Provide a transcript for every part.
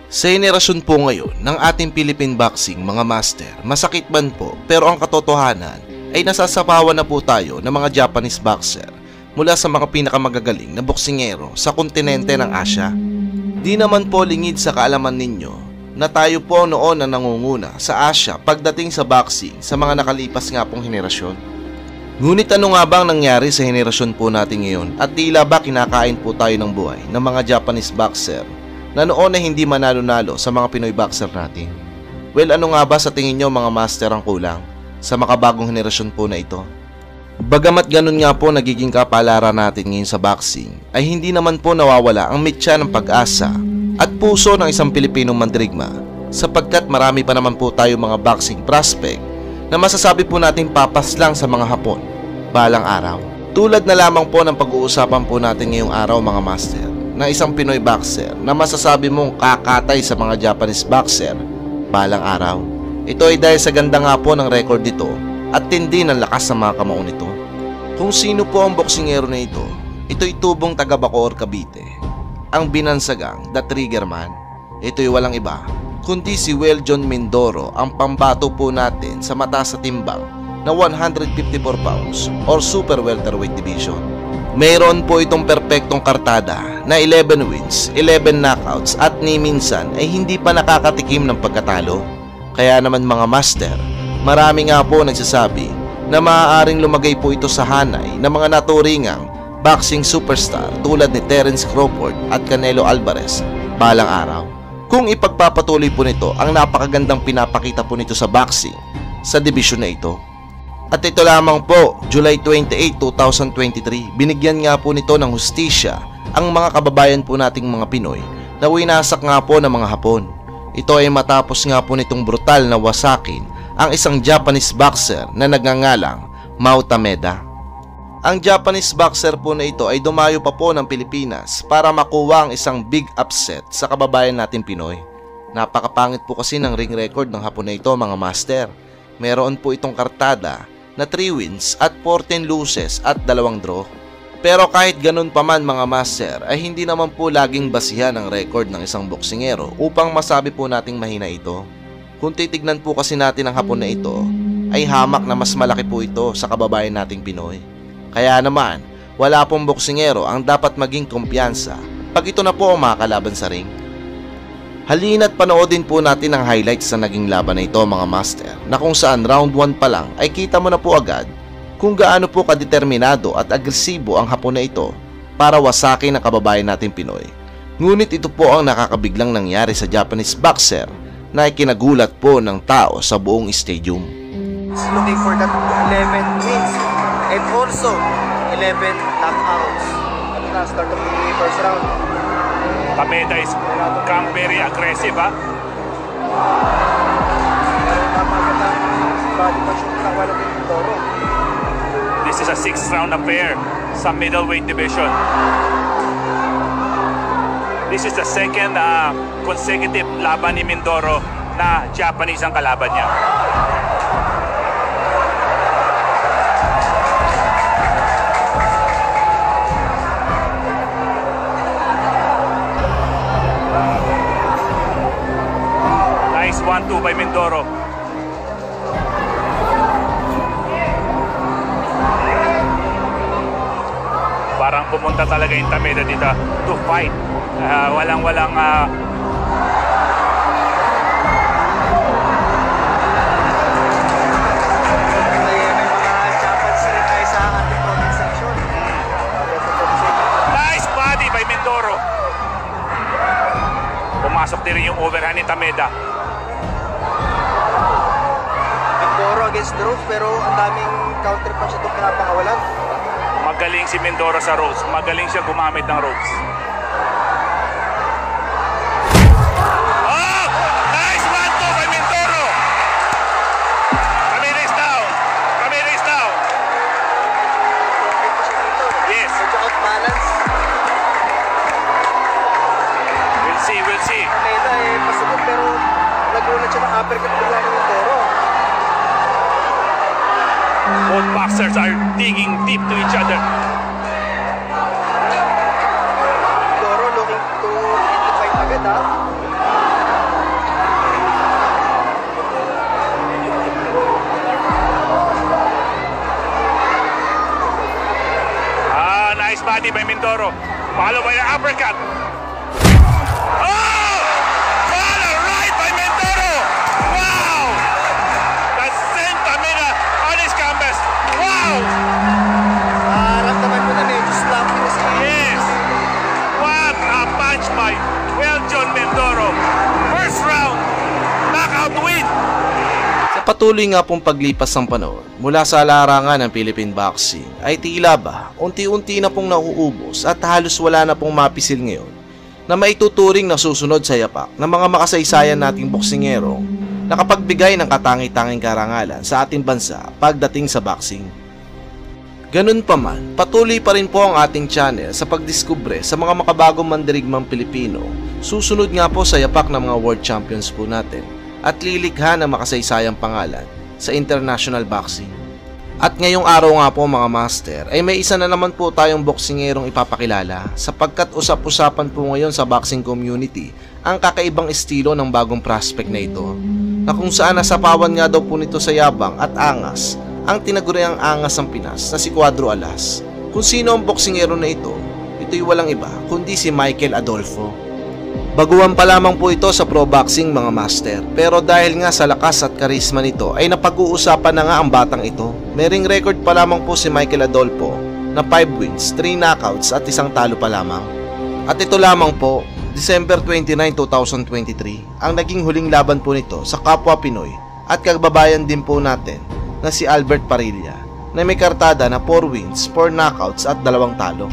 Sa henerasyon po ngayon ng ating Philippine boxing mga master, masakit man po pero ang katotohanan ay nasasapawan na po tayo ng mga Japanese boxer mula sa mga pinakamagagaling na boksingero sa kontinente ng Asia. Di naman po lingid sa kaalaman ninyo na tayo po noon na nangunguna sa Asia pagdating sa boxing sa mga nakalipas nga pong henerasyon. Ngunit ano nga bang nangyari sa henerasyon po natin ngayon at tila ba kinakain po tayo ng buhay ng mga Japanese boxer na noon ay hindi manalo-nalo sa mga Pinoy boxer natin? Well, ano nga ba sa tingin nyo mga master ang kulang sa makabagong henerasyon po na ito? Bagamat ganun nga po nagiging kapalaran natin ngayon sa boxing, ay hindi naman po nawawala ang mitya ng pag-asa at puso ng isang Pilipinong mandirigma, sapagkat marami pa naman po tayo mga boxing prospect na masasabi po natin papas lang sa mga Hapon balang araw. Tulad na lamang po ng pag-uusapan po natin ngayong araw mga master, na isang Pinoy boxer na masasabi mong kakatay sa mga Japanese boxer balang araw. Ito ay dahil sa ganda nga po ng record nito at tindi ng lakas ng mga kamao nito. Kung sino po ang boksingero na ito, ito'y tubong taga Bacoor, Cavite, ang binansagang The Trigger Man. Ito'y walang iba kundi si Well John Mindoro, ang pambato po natin sa mataas sa timbang na 154 pounds or super welterweight division. Mayroon po itong perpektong kartada na 11 wins, 11 knockouts at ni minsan ay hindi pa nakakatikim ng pagkatalo. Kaya naman mga master, marami nga po nagsasabi na maaaring lumagay po ito sa hanay ng mga naturingang boxing superstar tulad ni Terence Crawford at Canelo Alvarez balang araw, kung ipagpapatuloy po nito ang napakagandang pinapakita po nito sa boxing sa dibisyon na ito. At ito lamang po, July 28, 2023, binigyan nga po nito ng hustisya ang mga kababayan po nating mga Pinoy na winasak nga po ng mga Hapon. Ito ay matapos nga po nitong brutal na wasakin ang isang Japanese boxer na nagngangalang Mao Tameda. Ang Japanese boxer po na ito ay dumayo pa po ng Pilipinas para makuha ang isang big upset sa kababayan natin Pinoy. Napakapangit po kasi ng ring record ng Hapon na ito mga master. Meron po itong kartada na 3 wins at 14 losses at 2 draw. Pero kahit ganun pa man mga master, ay hindi naman po laging basihan ang record ng isang boksingero upang masabi po nating mahina ito. Kung titignan po kasi natin ang Hapon na ito, ay hamak na mas malaki po ito sa kababayan nating Pinoy. Kaya naman, wala pong boksingero ang dapat maging kumpiyansa pag ito na po ang makakalaban sa ring. Halina't panoodin po natin ang highlights sa naging laban na ito mga master, na kung saan round 1 pa lang ay kita mo na po agad kung gaano po kadeterminado at agresibo ang Hapon na ito para wasakin ang kababayan nating Pinoy. Ngunit ito po ang nakakabiglang nangyari sa Japanese boxer na ikinagulat po ng tao sa buong stadium. Looking for that 11 wins and also 11 knockouts at the start of the first round. Tameda is come very aggressive, ha? This is a 6th round affair sa middleweight division. This is the second consecutive laban ni Mindoro na Japanese ang kalaban niya. Nice 1-2 by Mindoro. Parang pumunta talaga yung Tameda dito to fight. Walang nice body by Mindoro. Pumasok din rin yung overhand ni Tameda. Mindoro against the ropes pero ang daming counter punch itong pinapakawalan. Magaling si Mindoro sa ropes. Magaling siya gumamit ng ropes. Oh! Nice 1-2 by Mindoro! Tameda is down. Tameda is down. Yes. Medyo out balance. We'll see, we'll see. Tameda pasubok pero nagulat siya ng uppercut bigla ni Mindoro. Both boxers are digging deep to each other. Mindoro looking to end the fight agad ha. nice body by Mindoro. Followed by the uppercut. Oh! Follow right by Mindoro! Wow! The sentamina on his canvas. Wow! Naramdaman mo na medyo sloppy na siya. Yes! What a punch by John Mindoro. First round, knockout win. Sa patuloy nga pong paglipas ng panahon mula sa larangan ng Philippine boxing ay tila ba unti-unti na pong nauubos at halos wala na pong mapisil ngayon na maituturing na susunod sa yapak ng mga makasaysayan nating boksingero na kapagbigay ng katangi-tanging karangalan sa ating bansa pagdating sa boxing. Ganun pa man, patuloy pa rin po ang ating channel sa pagdiskubre sa mga makabagong mandirigmang Pilipino, susunod nga po sa yapak ng mga world champions po natin at lilikha ng makasaysayang pangalan sa international boxing. At ngayong araw nga po mga master ay may isa na naman po tayong boksingerong ipapakilala sapagkat usap-usapan po ngayon sa boxing community ang kakaibang estilo ng bagong prospect na ito na kung saan nasapawan nga daw po nito sa yabang at angas ang tinaguriang angas ng Pinas na si Cuadro Alas. Kung sino ang boksingero na ito, ito'y walang iba kundi si Michael Adolfo. Baguhan pa lamang po ito sa pro boxing mga master, pero dahil nga sa lakas at karisma nito ay napag-uusapan na nga ang batang ito. Mering record pa lamang po si Michael Adolfo na 5 wins, 3 knockouts at 1 talo pa lamang. At ito lamang po, December 29, 2023, ang naging huling laban po nito sa kapwa Pinoy at kababayan din po natin na si Albert Parilla na may kartada na 4 wins, 4 knockouts at 2 talo.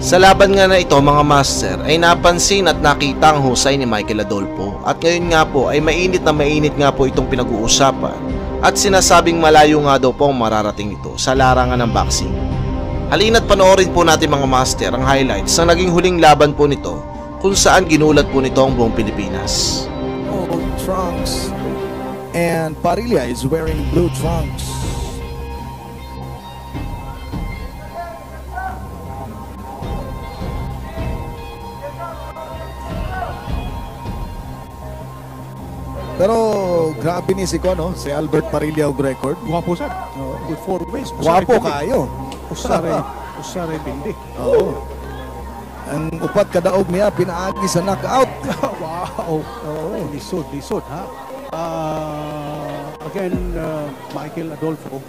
Sa laban nga na ito mga master ay napansin at nakita ang husay ni Michael Adolfo at ngayon nga po ay mainit nga po itong pinag-uusapan at sinasabing malayo nga daw po ang mararating ito sa larangan ng boxing. Halina't panoorin po natin mga master ang highlights ng naging huling laban po nito kung saan ginulat po nito ang buong Pilipinas. Trunks. And Parilla is wearing blue trunks. Pero grabe ni si Albert Parilla og record. Guwapo sad. Good 4 ways. Guwapo kayo. Usare bindi. Oo. Ang upat kadaog niya pinaagi sa knockout. Wow. Lisod ha. Again, Michael Adolfo.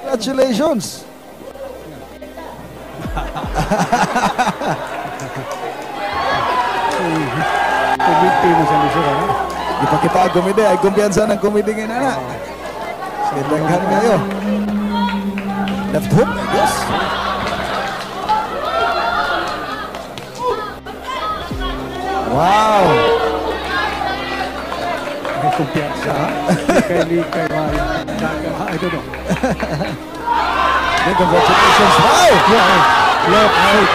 Congratulations. Kumiti mo sa lisod ha. Di pa kita gumide, ay kumpiyansa ng kumidingin na. Sitanghan kayo. Left hook, I guess. Wow! May kumpiyansa ha. Likay Mario. I don't know. Congratulations. Wow! Left right.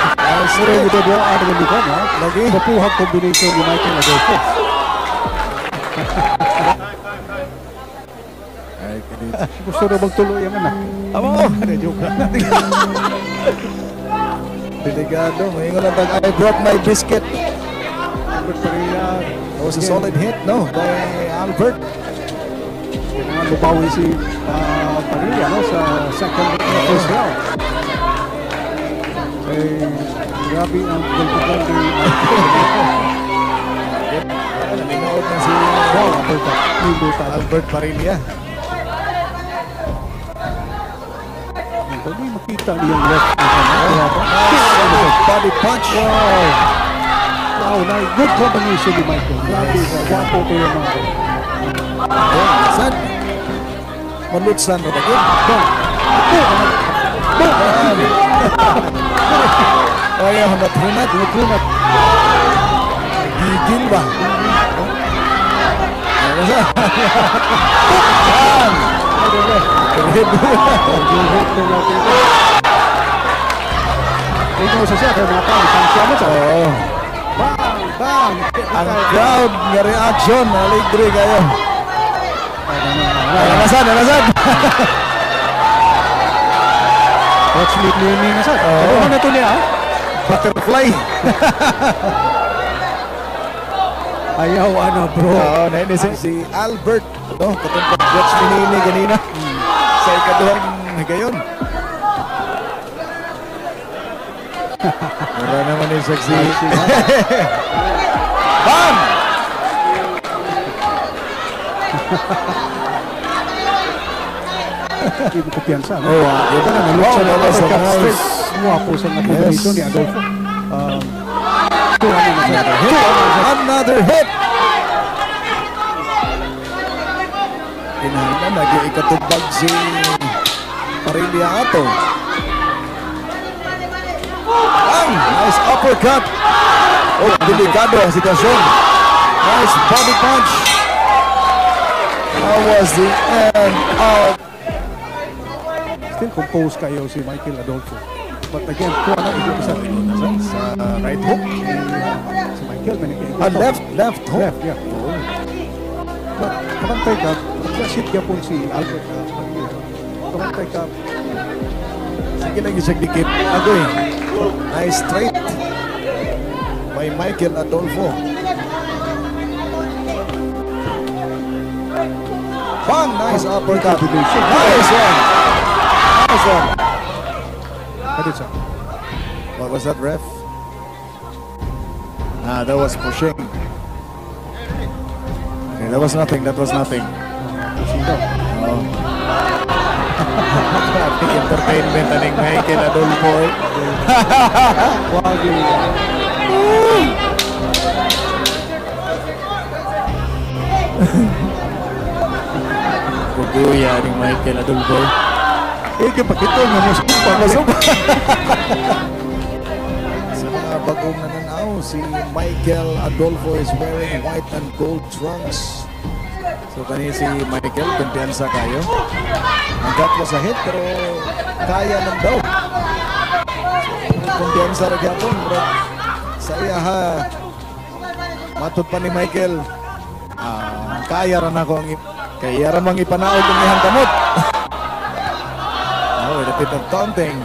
Pero ito doon ano ng likod ha. Lagi. Mapuhag combination ni Michael Adolfo. Gusto na magtuloy ang anak. Amo! Joke lang. Delikado. Mayroon lang I brought my biscuit. Albert Parilla. That was a solid hit, no? By Albert. Kailangan lumawi si Parilla no, sa second first round. Grabe ang gulpugan ni Nanood na si Albert Parilla. Hindi makita niyang left. Body punch. Wow, good combination ni Michael. Grabe, wapo ko yung mga. Saan? Malutsan na bagay. Ayaw, natrunat. Gigil ba? Tingnan sa siya, kaya nakapang siya mo sa. Bang! Ang crowd nga reaction, aligre kayo. Nalasan! Watch me cleaning na siya. Ano na ito niya? Butterfly. Ayaw bro. Oo, na si Albert. No, katong pag-watch ni Nini ganina. Sa ikaduhang gayon. Wala naman yung saksi. Bam! Hindi mo kumpiyansa. No? Oh, ito na. Nalok siya naman sa Straight. mouse. Guwapo sa nakuha ni Adolfo. Another hit! Kinahanglan, nag-iikatubag si Parilla ato. Nice uppercut! Oh, delikado ang sitwasyon. Nice body punch. That was the end of... Still composed kayo si Michael Adolfo. But again, kuha na ito sa right hook. Si Michael, left hook. Left, yeah. But kamantay ka, pagkasit ka po si Albert. Kamantay ka. Sige lang isang dikit. Agoy. Nice straight by Michael Adolfo. Bang! Nice uppercut. Nice one. Nice one. Kadit siya. What was that, ref? That was pushing. Okay, that was nothing. That was nothing. Oh. Happy entertainment aning Michael Adolfo. Wagi. Kukuya aning Michael Adolfo. Pakito na mo sa Sa mga bagong nananaw, si Michael Adolfo is wearing white and gold trunks. So kani si Michael, kumpiyansa kayo. Ang gat was a hit, pero kaya nang daw. Kumpiyansa rin yapon, bro. Sa iya ha. Matod pa ni Michael. Kaya rin ako kaya rin mang ipanaog ang ihang kamot. With a bit of taunting.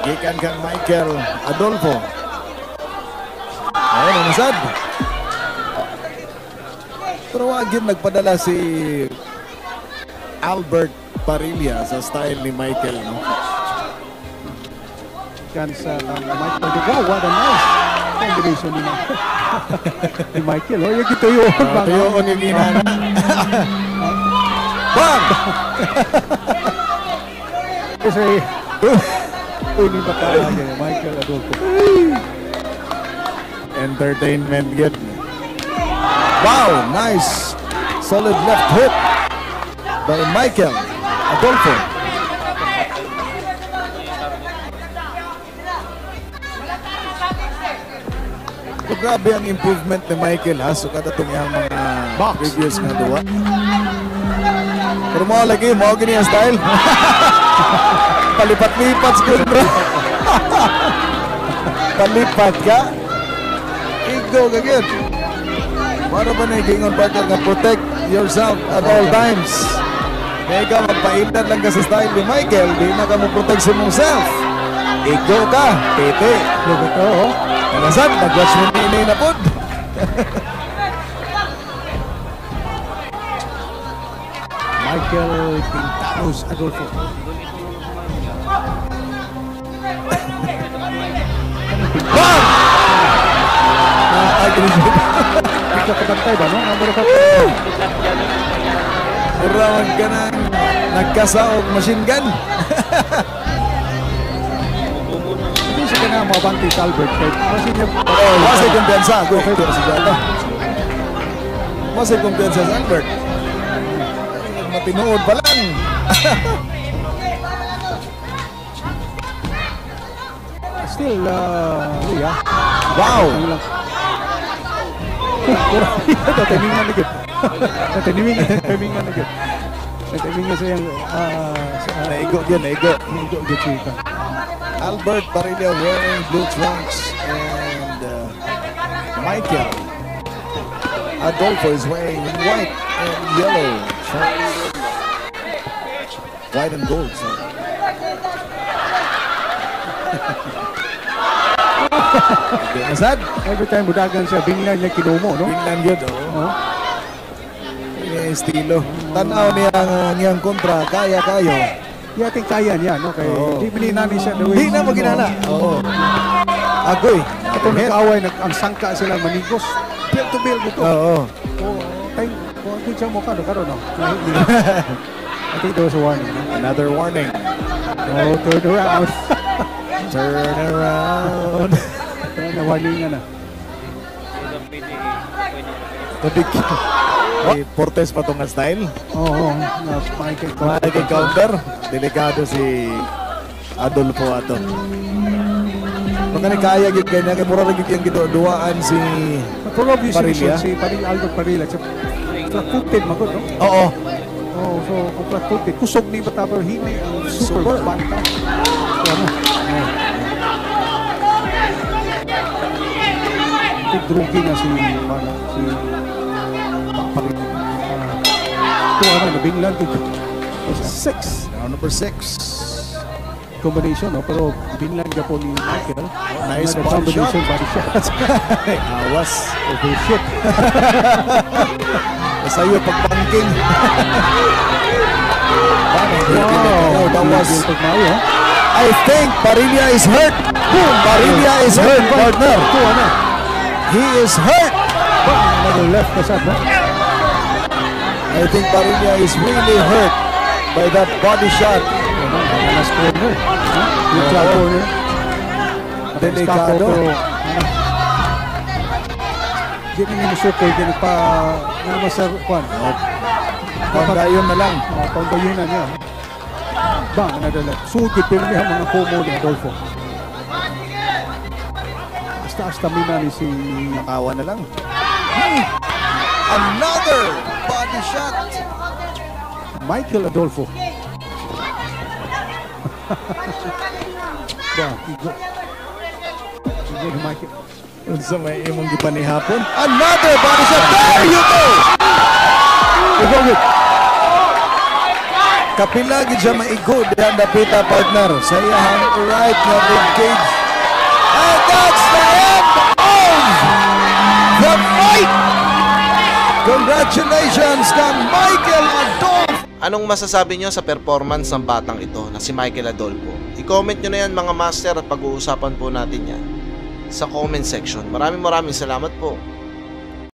Gikan kang Michael Adolfo. Ayun, nasad. Pero wagin nagpadala si Albert Parilla sa style ni Michael. No? Kansa ng Michael. Wow, what a nice combination ni Michael. Ni Michael. Oh, yung ito yun. Tuyo ko ni Nina. Bang! Kasi, ini ba talaga ni Michael Adolfo? Entertainment good. Wow, nice. Solid left hook by Michael Adolfo. So, grabe ang improvement ni Michael ha. So kada itong iyang mga previous nga duwa. Pero mo lagi, mo gini ang style. Palipat-lipat siguro bro. Palipat ka. Igo kagad. Para ba na igingon pa ka protect yourself at all times. Kaya ka magpailan lang ka sa style ni Michael, di na ka mo protect sa mong self. Igo ka, tete. Look at oh. Nasaan, nag-watch mo ni na po. Michael Pintanos Adolfo. Bang! Agree. Ikaw kabantay ba, no? Number of Urawag ka ng nagkasaog machine gun. Hindi siya ka na mabanti sa Albert. Kasi niya, Masay kumpiyansa. Go, pero si Jata. Masay kumpiyansa sa Albert. Matinood pa lang. still, yeah. Wow! Timing na ligid. Timing na ligid. Timing na siyang Naigo yun, naigo. good chika. Albert Parilla wearing blue trunks and Michael Adolfo is wearing white and yellow trunks. White and gold. So. Masad? Every time budagan siya, binglan niya kinumo, no? Binglan yun, oh. Ini estilo. Tanaw niya niyang kontra, kaya kayo. Yating kaya niya, no? Kaya Oo. hindi bininani siya. the way Hindi na he- maginana. Oo. Agoy. Ito nag-away, ang sangka sila manigos. Build to build ito. Oo. Hindi siya mukha, no? No? I think there was a warning. No? Another warning. Oh, turn around. Turn around. Nawarning na. Tadik. Ay, Portes pa itong style. Oo. Michael Michael counter. Delikado si Adolfo ato. Baka ni kaya gid kay nga mura ra gid yang giduduaan si Probably Parilla. si Aldo Parilla. Flat-footed magod, no? Oo. Oh, so kung flat-footed, kusog ni Batapor, hini ang super banta. So ano? Drugi na si Parilla. Ito ano, nabinglan ito. 6 Number 6. combination, no? Pero binlan ka po ni Michael. Nice Another body shot. combination, body shot. Awas. Overshoot. Sa'yo pag-banking. Wow. That was... Pagmayo, ha? I think Parilla is hurt. Parilla is hurt, partner. Ito, ano? He is hurt. Another left na shot, no? I think Parilla is really hurt by that body shot. Last corner. Yung flat corner. Delikado. Hindi na yung super. Hindi pa naman sa kwan. Pagdayon na lang. Pagbayunan niya. Bang, nadala. Sugit pero niya mga pomo ni Adolfo. Basta mina ni si Nakawa na lang. Another body shot. Michael Adolfo. Ba, igo. Igo ni Michael. Unsa may imong gipanihapon? Another body shot. There you go. Igo. Kapila gid siya maigod ang dapita, partner. Sa iyang right na rib cage. And that's the end of the fight. Congratulations kang Michael Adolfo. Anong masasabi nyo sa performance ng batang ito na si Michael Adolfo? I-comment nyo na yan mga master at pag-uusapan po natin yan sa comment section. Maraming salamat po.